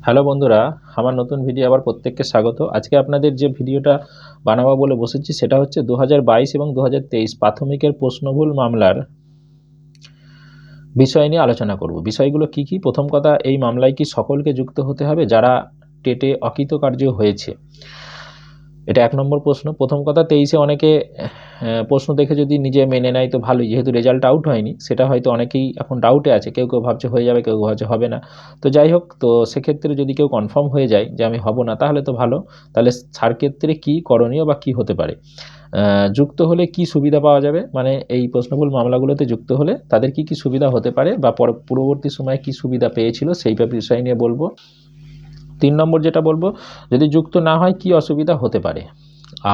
Hello বন্ধুরা, আমার নতুন ভিডিও আবার প্রত্যেককে স্বাগত। আজকে আপনাদের যে ভিডিওটা বানাবো বলে বসেছি সেটা হচ্ছে 2022 এবং 2023 প্রাথমিকের প্রশ্নভুল মামলার বিষয় নিয়ে আলোচনা করব। বিষয়গুলো কি কি? প্রথম কথা, এই মামলায় কি সকলকে যুক্ত হতে হবে যারা টেটে অকৃতকার্য হয়েছে? এটা ১ নম্বর প্রশ্ন। প্রথম কথা, 23-এ অনেকে প্রশ্ন দেখে যদি নিজে মেনে নেয় তো ভালোই, যেহেতু রেজাল্ট আউট হয়নি সেটা হয়তো অনেকেই এখন ডাউটে আছে, কেউ কেউ ভাবছে হয়ে যাবে, কেউ ভাবছে হবে না। তো যাই হোক, তো সেক্ষেত্রে যদি কেউ কনফার্ম হয়ে যায় যে আমি হব না তাহলে তো ভালো। তাহলে তার ক্ষেত্রে কী করণীয় বা কী হতে পারে? যুক্ত হলে কি সুবিধা পাওয়া যাবে, মানে এই প্রশ্নভুল মামলাগুলোতে যুক্ত হলে তাদের কি কি সুবিধা হতে পারে বা পূর্ববর্তী সময়ে কি সুবিধা পেয়েছিল সেই বিষয় নিয়ে বলবো। ৩ নম্বর যেটা বলবো, যদি যুক্ত না হয় কি অসুবিধা হতে পারে।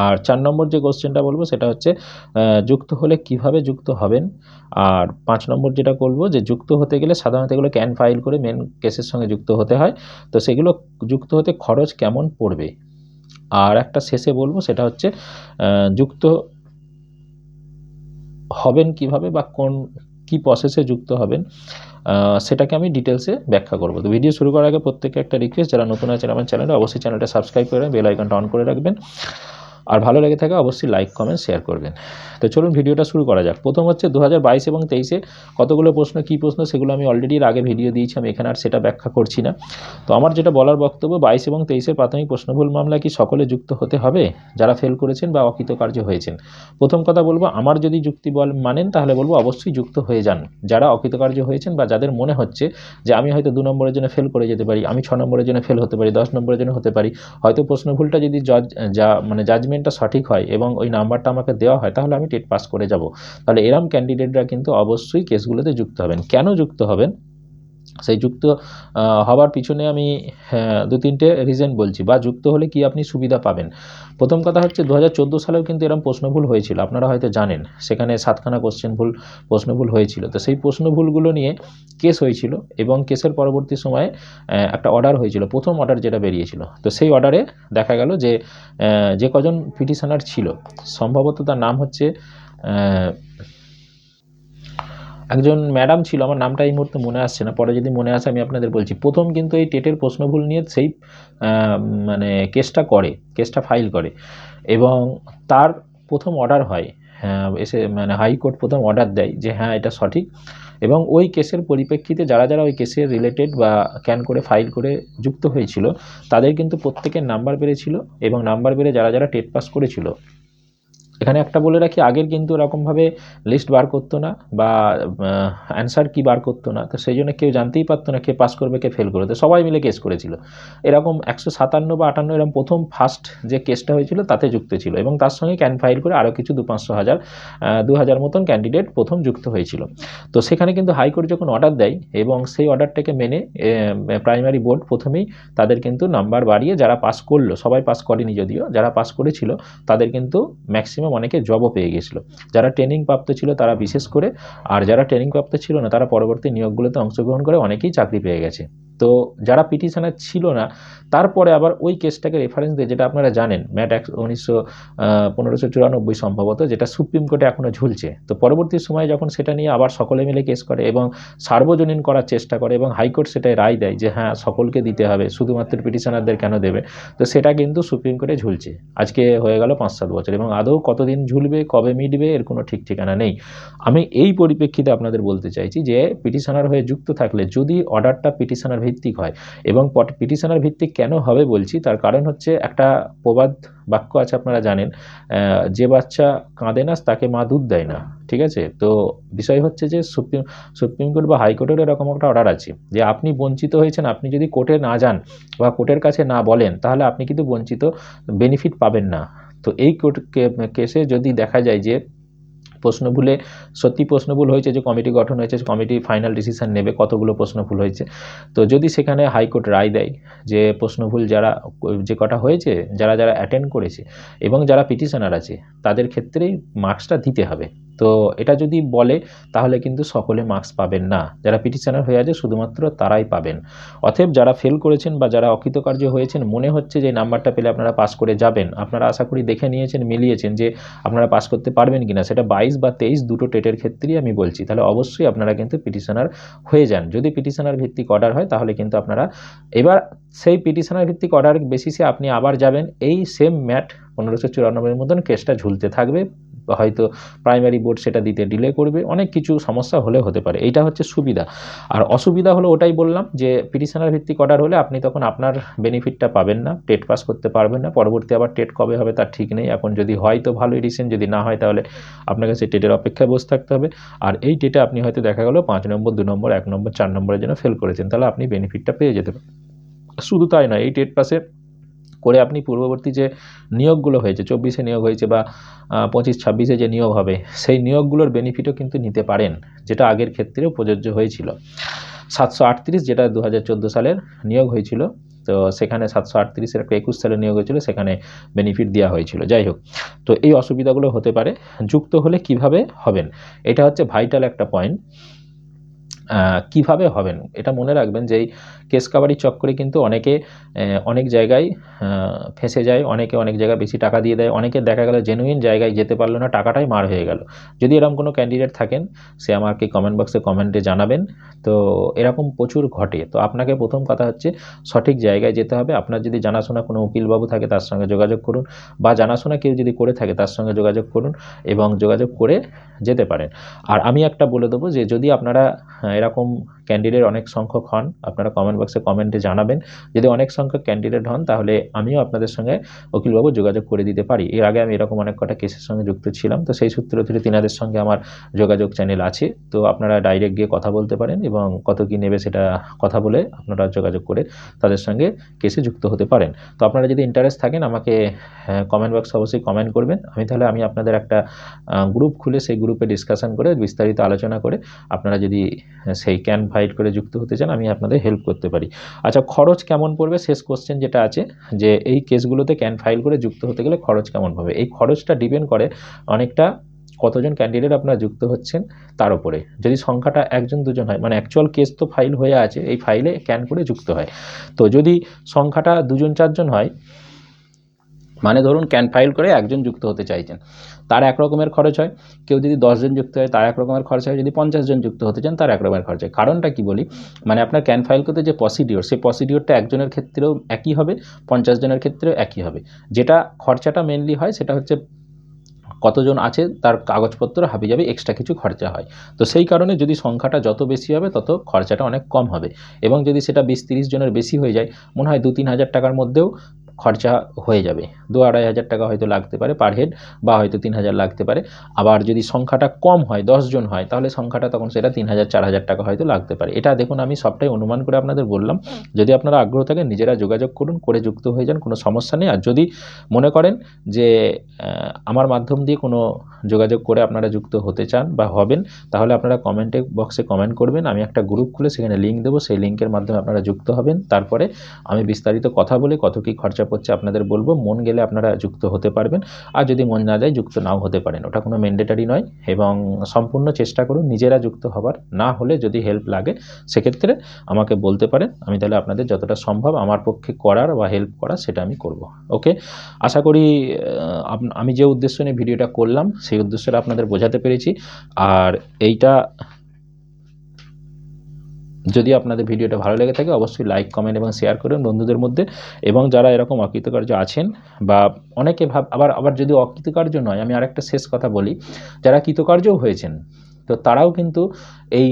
আর ৪ নম্বর যে কোশ্চেনটা বলবো সেটা হচ্ছে যুক্ত হলে কিভাবে যুক্ত হবেন। আর ৫ নম্বর যেটা বলবো, যে যুক্ত হতে গেলে সাধারণত এগুলো ক্যান ফাইল করে মেন কেসের সঙ্গে যুক্ত হতে হয়, তো সেগুলো যুক্ত হতে খরচ কেমন পড়বে। আর একটা শেষে বলবো সেটা হচ্ছে যুক্ত হবেন কিভাবে বা কি প্রসেসে যুক্ত হবেন, সেটাকে আমি ডিটেলসে ব্যাখ্যা করব। তো ভিডিও শুরু করার আগে প্রত্যেকে একটা রিকোয়েস্ট, যারা নতুন আছেন আমার চ্যানেলে অবশ্যই চ্যানেলটা সাবস্ক্রাইব করে বেল আইকনটা অন করে রাখবেন, আর ভালো লেগে থাকে অবশ্যই লাইক কমেন্ট শেয়ার করবেন। তো চলুন ভিডিওটা শুরু করা যাক। প্রথম হচ্ছে 2022 এবং 23-এ কতগুলো প্রশ্ন, কী প্রশ্ন সেগুলো আমি অলরেডি আগে ভিডিও দিয়েছি, আমি এখানে আর সেটা ব্যাখ্যা করছি না। তো আমার যেটা বলার বক্তব্য, 22 এবং 23-এর প্রাথমিক প্রশ্নভুল মামলা কি সকলে যুক্ত হতে হবে যারা ফেল করেছেন বা অকৃতকার্য হয়েছেন? প্রথম কথা বলবো, আমার যদি যুক্তি মানেন তাহলে বলবো অবশ্যই যুক্ত হয়ে যান। যারা অকৃতকার্য হয়েছেন বা যাদের মনে হচ্ছে যে আমি হয়তো 2 নম্বরের জন্য ফেল করে যেতে পারি, আমি 6 নম্বরের জন্য ফেল হতে পারি, 10 নম্বরের জন্য হতে পারি, হয়তো প্রশ্নভুলটা যদি জাজমেন্টটা সঠিক হয় এবং ওই নাম্বারটা আমাকে দেওয়া হয় তাহলে আমি টেট পাস করে যাব। তাহলে এরম ক্যান্ডিডেটরা কিন্তু অবশ্যই কেসগুলোতে যুক্ত হবেন। কেন যুক্ত হবেন? সেই যুক্ত হওয়ার পিছনে আমি 2-3টে রিজন বলছি, বা যুক্ত হলে কি আপনি সুবিধা পাবেন। প্রথম কথা হচ্ছে 2014 সালেও কিন্তু এরকম প্রশ্নভুল হয়েছিল, আপনারা হয়তো জানেন। সেখানে 7খানা প্রশ্নভুল হয়েছিল। তো সেই প্রশ্নভুলগুলো নিয়ে কেস হয়েছিল এবং কেসের পরবর্তী সময়ে একটা অর্ডার হয়েছিল, প্রথম অর্ডার যেটা বেরিয়েছিল। তো সেই অর্ডারে দেখা গেল যে যে কজন পিটিশনার ছিল, সম্ভবত তার নাম হচ্ছে একজন ম্যাডাম ছিল, আমার নামটা এই মুহূর্তে মনে আসছে না, পরে যদি মনে আসে আমি আপনাদের বলছি। প্রথম কিন্তু এই টেটের প্রশ্নভুল নিয়ে সেই কেসটা ফাইল করে এবং তার প্রথম অর্ডার হয়, এসে হাইকোর্ট প্রথম অর্ডার দেয় যে হ্যাঁ এটা সঠিক, এবং ওই কেসের পরিপ্রেক্ষিতে যারা যারা ওই কেসের রিলেটেড বা ক্যান করে ফাইল করে যুক্ত হয়েছিল তাদের কিন্তু প্রত্যেকের নাম্বার বেড়েছিল, এবং নাম্বার বেড়ে যারা যারা টেট পাস করেছিল। এখানে একটা বলে রাখি, আগের কিন্তু এরকমভাবে লিস্ট বার করতো না বা অ্যান্সার কি বার করতো না, তো সেই জন্য কেউ জানতেই পারতো না কে পাস করবে কে ফেল করবে, সবাই মিলে কেস করেছিল। এরকম 157 বা 58 এরকম প্রথম ফার্স্ট যে কেসটা হয়েছিল তাতে যুক্ত ছিল, এবং তার সঙ্গে ক্যান ফাইল করে আরও কিছু 2-500 মতন ক্যান্ডিডেট প্রথম যুক্ত হয়েছিল। তো সেখানে কিন্তু হাইকোর্ট যখন অর্ডার দেয় এবং সেই অর্ডারটাকে মেনে প্রাইমারি বোর্ড প্রথমেই তাদের কিন্তু নাম্বার বাড়িয়ে, যারা পাস করলো, সবাই পাস করেনি যদিও, যারা পাস করেছিল তাদের কিন্তু ম্যাক্সিমাম অনেকে জবও পেয়ে গেছিলো। যারা ট্রেনিং প্রাপ্ত ছিল তারা বিশেষ করে, আর যারা ট্রেনিং প্রাপ্ত ছিল না তারা পরবর্তী নিয়োগগুলোতে অংশগ্রহণ করে অনেকেই চাকরি পেয়ে গেছে। তো যারা পিটিশনার ছিল না, তারপরে আবার ওই কেসটাকে রেফারেন্স দিয়ে, যেটা আপনারা জানেন ম্যাট 1594 সম্ভবত, যেটা সুপ্রিম কোর্টে এখনও ঝুলছে। তো পরবর্তী সময়ে যখন সেটা নিয়ে আবার সকলে মিলে কেস করে এবং সার্বজনীন করার চেষ্টা করে এবং হাইকোর্ট সেটাই রায় দেয় যে হ্যাঁ সকলকে দিতে হবে, শুধুমাত্র পিটিশনারদের কেন দেবে, তো সেটা কিন্তু সুপ্রিম কোর্টে ঝুলছে। আজকে হয়ে গেল 5-7 বছর, এবং আদৌ কতদিন ঝুলবে, কবে মিটবে, এর কোনো ঠিক ঠিকানা নেই। আমি এই পরিপ্রেক্ষিতে আপনাদের বলতে চাইছি যে পিটিশনার হয়ে যুক্ত থাকলে যদি অর্ডারটা পিটিশনার ভিত্তিক হয়, এবং পিটিশনার ভিত্তিক কেন হবে বলছি, তার কারণ হচ্ছে একটা প্রবাদ বাক্য আছে আপনারা জানেন, যে বাচ্চা কাঁদে না তাকে মা দুধ দেয় না, ঠিক আছে? তো বিষয় হচ্ছে যে সুপ্রিম কোর্ট বা হাইকোর্টের এরকম একটা অর্ডার আছে যে আপনি বঞ্চিত হয়েছেন, আপনি যদি কোর্টে না যান বা কোর্টের কাছে না বলেন তাহলে আপনি কিন্তু বঞ্চিত বেনিফিট পাবেন না। তো এই কেসে যদি দেখা যায় যে প্রশ্নভুলে সত্যি প্রশ্নভুল হয়েছে, যে কমিটি গঠন হয়েছে, কমিটি ফাইনাল ডিসিশন নেবে কতগুলো প্রশ্নভুল হয়েছে, তো যদি সেখানে হাইকোর্ট রায় দেয় যে প্রশ্নভুল যে কটা হয়েছে, যারা যারা অ্যাটেন্ড করেছে এবং যারা পিটিশনার আছে তাদের ক্ষেত্রেই মার্কসটা দিতে হবে। তো তো এটা যদি বলে তাহলে কিন্তু সকলে মার্কস পাবেন না, যারা পিটিশনার হয়ে আছে শুধুমাত্র তারাই পাবেন। অতএব যারা ফেল করেছেন বা যারা অকৃতকার্য হয়েছেন, মনে হচ্ছে যে নাম্বারটা পেলে আপনারা পাস করে যাবেন, আপনারা আশা করি দেখে নিয়েছেন, মিলিয়েছেন যে আপনারা পাস করতে পারবেন কিনা, সেটা 22 বা 23 দুটো টেটের ক্ষেত্রেই আমি বলছি, তাহলে অবশ্যই আপনারা কিন্তু পিটিশনার হয়ে যান। যদি পিটিশনার ভিত্তিক অর্ডার হয় তাহলে কিন্তু আপনারা এবার সেই পিটিশনার ভিত্তিক অর্ডার বেসিসে আপনি আবার যাবেন, এই সেম ম্যাট 1594 মতন কেসটা ঝুলতে থাকবে, হয়তো প্রাইমারি বোর্ড সেটা দিতে ডিলে করবে, অনেক কিছু সমস্যা হলে হতে পারে। এইটা হচ্ছে সুবিধা। আর অসুবিধা হলো ওটাই বললাম যে পিটিশনার ভিত্তিক অর্ডার হলে আপনি তখন আপনার বেনিফিটটা পাবেন না, টেট পাস করতে পারবেন না, পরবর্তী আবার টেট কবে হবে তার ঠিক নেই। এখন যদি হয় তো ভালোই রিসেন্ট, যদি না হয় তাহলে আপনাকে সেই টেটের অপেক্ষায় বসে থাকতে হবে। আর এই টেটে আপনি হয়তো দেখা গেল 5 নম্বর, 2 নম্বর, 1 নম্বর, 4 নম্বরের জন্য ফেল করেছেন, তাহলে আপনি বেনিফিটটা পেয়ে যেতে পারেন। শুধু তাই নয়, এই টেট পাসে করে আপনি পূর্ববর্তী যে নিয়োগগুলো হয়েছে, 24-এ নিয়োগ হয়েছে বা 25-26-এ যে নিয়োগ হবে, সেই নিয়োগগুলোর বেনিফিটও কিন্তু নিতে পারেন, যেটা আগের ক্ষেত্রেও প্রযোজ্য হয়েছিল। 738 যেটা 2014 সালের নিয়োগ হয়েছিল, তো সেখানে 738-এর একটা 21 সালে নিয়োগ হয়েছিল, সেখানে বেনিফিট দেওয়া হয়েছিল। যাই হোক, তো এই অসুবিধাগুলো হতে পারে। যুক্ত হলে কিভাবে হবেন, এটা হচ্ছে ভাইটাল একটা পয়েন্ট। কিভাবে হবেন এটা মনে রাখবেন যে এই কেস কাবাডি চক্করে কিন্তু অনেকে অনেক জায়গায় ফেঁসে যায়, অনেকে অনেক জায়গায় বেশি টাকা দিয়ে দেয়, অনেকে দেখা গেল জেনুইন জায়গায় যেতে পারলো না, টাকাটাই মার হয়ে গেল। যদি এরকম কোনো ক্যান্ডিডেট থাকেন, সে আমাকে কমেন্ট বক্সে কমেন্টে জানাবেন। তো এরকম প্রচুর ঘটে। তো আপনাকে প্রথম কথা হচ্ছে সঠিক জায়গায় যেতে হবে। আপনার যদি জানাশোনা কোনো উকিলবাবু থাকে তার সঙ্গে যোগাযোগ করুন, বা জানাশোনা কেউ যদি করে থাকে তার সঙ্গে যোগাযোগ করুন এবং যোগাযোগ করে যেতে পারেন। আর আমি একটা বলে দেবো যে যদি আপনারা এরকম ক্যান্ডিডেট অনেক সংখ্যক হন, আপনারা কমেন্ট বক্সে কমেন্টে জানাবেন। যদি অনেক সংখ্যক ক্যান্ডিডেট হন তাহলে আমিও আপনাদের সঙ্গে উকিলবাবু যোগাযোগ করে দিতে পারি। এর আগে আমি এরকম অনেক কটা কেসের সঙ্গে যুক্ত ছিলাম, তো সেই সূত্র ধরে তিনাদের সঙ্গে আমার যোগাযোগ চ্যানেল আছে। তো আপনারা ডাইরেক্ট গিয়ে কথা বলতে পারেন এবং কত কী নেবে সেটা কথা বলে আপনারা যোগাযোগ করে তাদের সঙ্গে কেসে যুক্ত হতে পারেন। তো আপনারা যদি ইন্টারেস্ট থাকেন আমাকে কমেন্ট বক্সে অবশ্যই কমেন্ট করবেন। তাহলে আমি আপনাদের একটা গ্রুপ খুলে সেই গ্রুপে ডিসকাশন করে বিস্তারিত আলোচনা করে আপনারা যদি সেই ক্যান ফাইট করে যুক্ত হতে চান আমি আপনাদের হেল্প করতে পারি। আচ্ছা, খরচ কেমন পড়বে, শেষ কোশ্চেন যেটা আছে যে এই কেসগুলোতে ক্যান ফাইল করে যুক্ত হতে গেলে খরচ কেমন হবে। এই খরচটা ডিপেন্ড করে অনেকটা কতজন ক্যান্ডিডেট আপনারা যুক্ত হচ্ছেন তার উপরে। যদি সংখ্যাটা 1-2 জন হয়, মানে অ্যাকচুয়াল কেস তো ফাইল হয়ে আছে, এই ফাইলে ক্যান করে যুক্ত হয়। তো যদি সংখ্যাটা 2-4 জন হয়, মানে ধরুন ক্যান ফাইল করে 1 জন যুক্ত হতে চাইছেন, তার এক রকমের খরচ হয়। কেউ যদি 10 জন যুক্ত হয় তার এক রকমের খরচ হয়, যদি 50 জন যুক্ত হতে চান তার এক রকমের খরচ হয়। কারণটা কি বলি, মানে আপনার ক্যান ফাইল করতে যে প্রসিডিওর, সেই প্রসিডিওরটা 1 জনের ক্ষেত্রেও একই হবে, 50 জনের ক্ষেত্রেও একই হবে। যেটা খরচাটা মেনলি হয় সেটা হচ্ছে কতজন আছে তার কাগজপত্র হাবিজাবি এক্সট্রা কিছু খরচা হয়। তো সেই কারণে যদি সংখ্যাটা যত বেশি হবে তত খরচাটা অনেক কম হবে, এবং যদি সেটা 20-30 জনের বেশি হয়ে যায়, মনে হয় 2-3 হাজার টাকার মধ্যেও খরচা হয়ে যাবে। 2-2.5 হাজার টাকা হয়তো লাগতে পারে পার হেড, বা হয়তো 3,000 লাগতে পারে। আবার যদি সংখ্যাটা কম হয়, 10 জন হয়, তাহলে সংখ্যাটা তখন সেটা 3,000-4,000 টাকা হয়তো লাগতে পারে। এটা দেখুন আমি সবটাই অনুমান করে আপনাদের বললাম। যদি আপনারা আগ্রহ থাকেন নিজেরা যোগাযোগ করুন, করে যুক্ত হয়ে যান, কোনো সমস্যা নেই। আর যদি মনে করেন যে আমার মাধ্যম দিয়ে কোনো যোগাযোগ করে আপনারা যুক্ত হতে চান বা হবেন, তাহলে আপনারা কমেন্টে বক্সে কমেন্ট করবেন, আমি একটা গ্রুপ খুলে সেখানে লিঙ্ক দেবো, সেই লিঙ্কের মাধ্যমে আপনারা যুক্ত হবেন। তারপরে আমি বিস্তারিত কথা বলে কত কী খরচা পড়ছে আপনাদের বলবো, মন গেলে আপনারা যুক্ত হতে পারবেন, আর যদি মন না যায় যুক্ত নাও হতে পারেন, ওটা কোনো ম্যান্ডেটারি নয়। এবং সম্পূর্ণ চেষ্টা করুন নিজেরা যুক্ত হবার, না হলে যদি হেল্প লাগে সেক্ষেত্রে আমাকে বলতে পারেন, আমি তাহলে আপনাদের যতটা সম্ভব আমার পক্ষে করার বা হেল্প করার সেটা আমি করব। ওকে, আশা করি আমি যে উদ্দেশ্য নিয়ে ভিডিওটা করলাম সেই উদ্দেশ্যটা আপনাদের বোঝাতে পেরেছি। আর এইটা যদি আপনাদের ভিডিওটা ভালো লেগে থাকে অবশ্যই লাইক, কমেন্ট এবং শেয়ার করুন বন্ধুদের মধ্যে। এবং যারা এরকম অকৃতকার্য আছেন, বা অনেকে আবার যদি অকৃতকার্য নয়, আমি আরেকটা শেষ কথা বলি, যারা কৃতকার্যও হয়েছেন, তো তারাও কিন্তু এই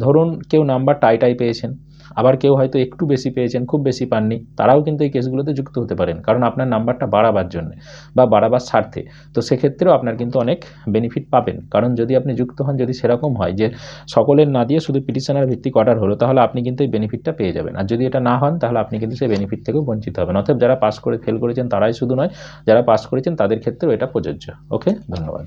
ধরুন কেউ নাম্বার টাই পেয়েছেন, আবার কেউ হয়তো একটু বেশি পেয়েছেন, খুব বেশি পাননি, তারাও কিন্তু এই কেসগুলোতে যুক্ত হতে পারেন, কারণ আপনার নাম্বারটা বাড়াবার জন্য বা বাড়াবার স্বার্থে। তো সেক্ষেত্রেও আপনার কিন্তু অনেক বেনিফিট পাবেন, কারণ যদি আপনি যুক্ত হন, যদি সেরকম হয় যে সকলের না দিয়ে শুধু পিটিশনার ভিত্তিক অর্ডার হলো, তাহলে আপনি কিন্তু এই বেনিফিটটা পেয়ে যাবেন। আর যদি এটা না হন তাহলে আপনি কিন্তু সেই বেনিফিট থেকেও বঞ্চিত হবেন। অতএব যারা পাস করে ফেল করেছেন তারাই শুধু নয়, যারা পাস করেছেন তাদের ক্ষেত্রেও এটা প্রযোজ্য। ওকে, ধন্যবাদ।